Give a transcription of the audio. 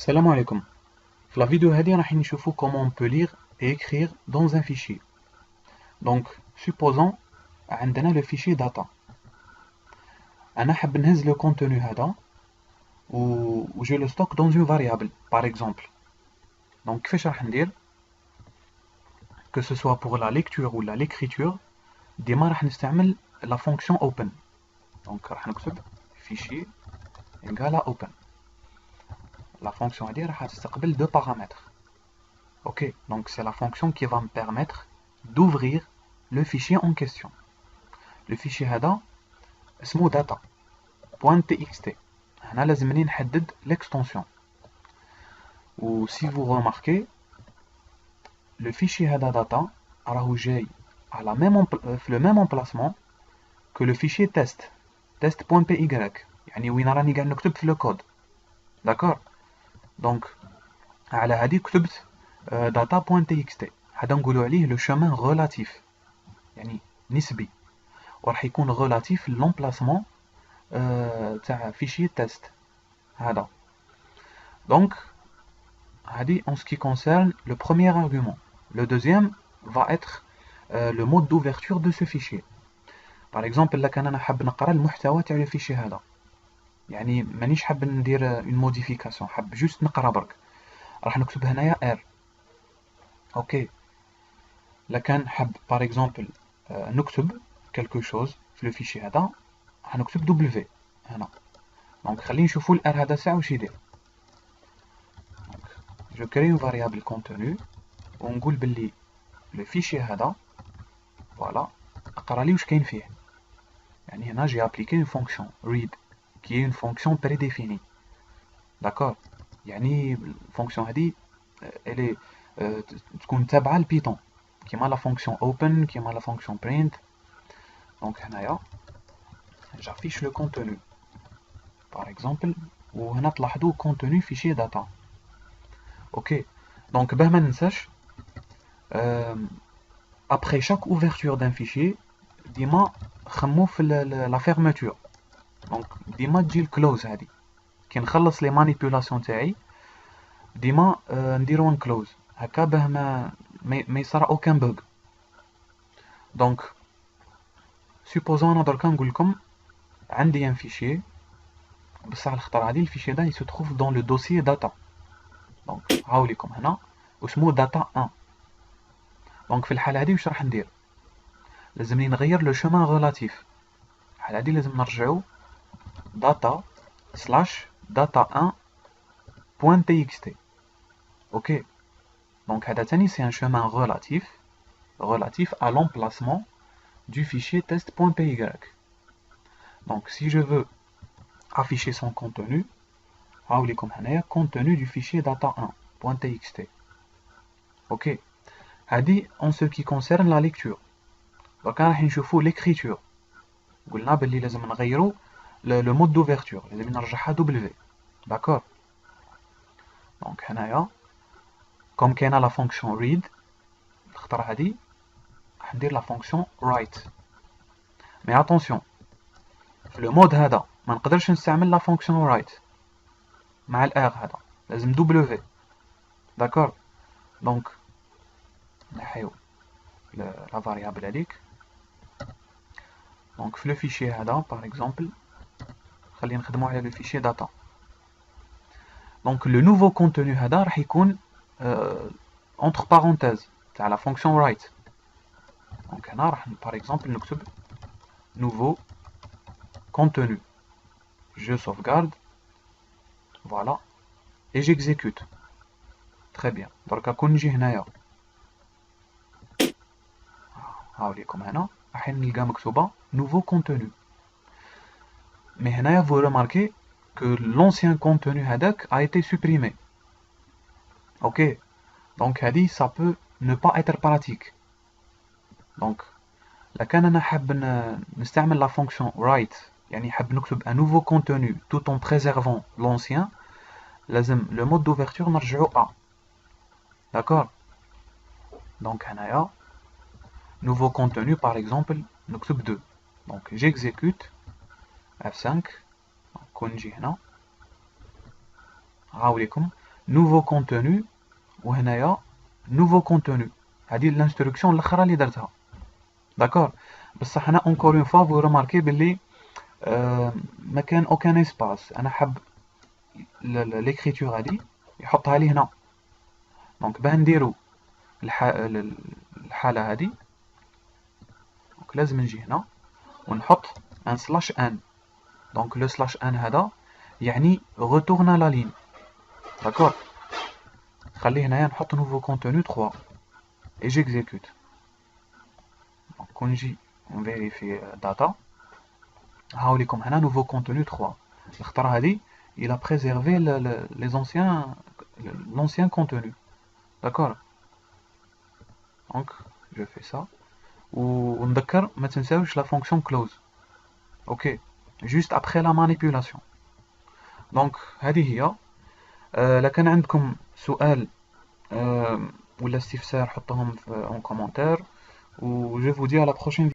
Salam alaikum. Dans la vidéo هذه راح نشوفوا comment on peut lire et écrire dans un fichier. Donc, supposons عندنا le fichier data. أنا حاب نهز le contenu هذا و je le stocke dans une variable, par exemple. Donc, كيفاش راح ندير que ce soit pour la lecture ou l'écriture ديما راح نستعمل la fonction open. Donc, راح نكتب fichier égale à open. La fonction هذه راح تستقبل deux paramètres. Ok, donc c'est la fonction qui va me permettre d'ouvrir le fichier en question. Le fichier هذا اسمه data.txt. هنا لازمني نحدد l'extension. Ou si vous remarquez, le fichier هذا data راهو جاي على في le même emplacement que le fichier test.py. يعني وين راني قاعد نكتب في le code. D'accord? Donc على هذه كتبت data.txt. هذا نقولوا عليه le chemin relatif. يعني نسبي. وراح يكون relatif l'emplacement تاع fichier test هذا. Donc هذه en ce qui concerne le premier argument. Le deuxième va être le mode d'ouverture de ce fichier. Par exemple là كان انا حاب نقرا المحتوى تاع الفيشي هذا. يعني مانيش حاب ندير une modification, حاب juste نقرا برك. راح نكتب هنايا r. اوكي. là كان حاب par exemple نكتب quelque chose في le fichier هذا راح نكتب w هنا. Donc خلينا نشوفوا الار هذا ساعه واش يدير. Je crée une variable contenu ونقول باللي le fichier هذا voilà اقرا لي واش كاين فيه. يعني هنا j'ai appliqué une fonction read qui est une fonction prédéfinie. D'accord. يعني الفونكسيون هذه elle est تكون تابعه لبيتون كيما لا fonction open كيما لا fonction print. Donc هنايا j'affiche le contenu par exemple وهنا تلاحظوا contenu fichier data. Ok, donc باه ما ننساش après chaque ouverture d'un fichier ديما خمو في la fermeture. donc ديما تجي الكلوز هذه كي نخلص لي مانيبيولاسيون تاعي ديما نديرو كلوز هكا باه ما يصرا aucun bug. donc supposons انا دركا نقول لكم عندي un fichier بصح الخطره هذه الفيشي ده il se trouve dans le dossier data. donc هاوليكم هنا واسمو data 1. donc في الحالة هذه واش راح ندير؟ لازمني نغير لو شومان غولاتيف. الحالة هذه لازم نرجعو data slash data1.txt. ok. donc هذا تاني c'est un chemin relatif à l'emplacement du fichier test.py. donc si je veux afficher son contenu هاوليكم هنايا contenu du fichier data1.txt. ok. هذه en ce qui concerne la lecture. donc راح نشوفوا l'écriture. قلنا باللي لازم نغيروا le mode d'ouverture لازم نرجعها w. d'accord. donc هنايا comme كاينه la fonction read الخطره هذه راح ندير la fonction write. mais attention في le mode هذا ما نقدرش نستعمل la fonction write مع ال r هذا لازم w. d'accord. donc نحيو la variable هذيك. donc في le fichier هذا par exemple خلينا نخدمو على le fichier data. donc le nouveau contenu هذا راح يكون entre parenthèses تاع la fonction write. donc هنا راح par exemple نكتب nouveau contenu. je sauvegarde voilà et j'exécute. très bien. دركا كون نجي هنايا هاوليكم هنا راح نلقى مكتوبه nouveau contenu. mais هنايا vous remarquez que l'ancien contenu هذاك a été supprimé. ok. donc هذه ça peut ne pas être pratique. donc là كان انا حاب نستعمل la fonction write يعني حاب نكتب un nouveau contenu tout en préservant l'ancien لازم le mode d'ouverture نرجعو a. d'accord. donc هنايا nouveau contenu par exemple نكتب 2. donc j'exécute F5 كون نجي هنا هاوليكم nouveau contenu وهنايا nouveau contenu. هذه الانستركسيون الاخرى اللي درتها. داكور. بصح انا اونكور اون فوا فو رماركي باللي ما كان اوكان اسباس. انا حاب ليكريتور هادي يحطها لي هنا. دونك باه نديرو الحاله هادي دونك لازم نجي هنا ونحط ان سلاش ان. دونك لو سلاش ان هذا يعني retourne لا لين. داكور. خليه هنايا نحط nouveau contenu 3 et j'exécute. دونك كون نجي نفيريفي داتا هاوليكم هنا nouveau contenu 3. الخطرة هادي il a préservé les anciens l'ancien contenu. D'accord. Donc je fais ça ونذكر ما تنساوش la fonction close. OK. Juste après la manipulation. Donc هذه هي. لا كان عندكم سؤال ولا استفسار حطهم en commentaire و je vous dis à la prochaine.